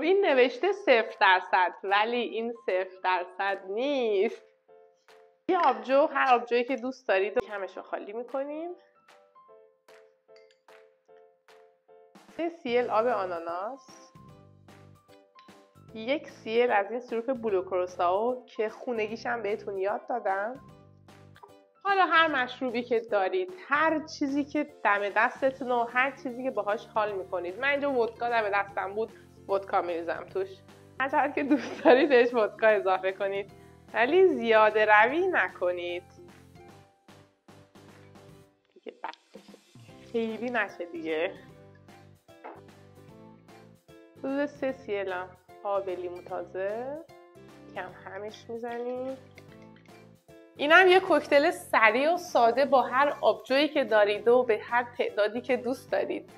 این نوشته 0% ولی این 0% نیست. یه آبجو، هر آبجویی که دوست دارید کمش رو خالی میکنیم. 3 cl آب آناناس، 1 cl از این سیروپ بلوکروسائو که خونگیش هم بهتون یاد دادم. حالا هر مشروبی که دارید، هر چیزی که دم دستتون و هر چیزی که باهاش حال میکنید. من اینجا ودکا دم دستم بود، ودکا میریزم توش. هر که دوست دارید بهش ودکا اضافه کنید، ولی زیاده روی نکنید دیگه، بس خیلی نشه دیگه. حدود 3 cl آب لیمو تازه کم همش میزنید. اینم یه کوکتل سریع و ساده با هر آبجویی که دارید و به هر تعدادی که دوست دارید.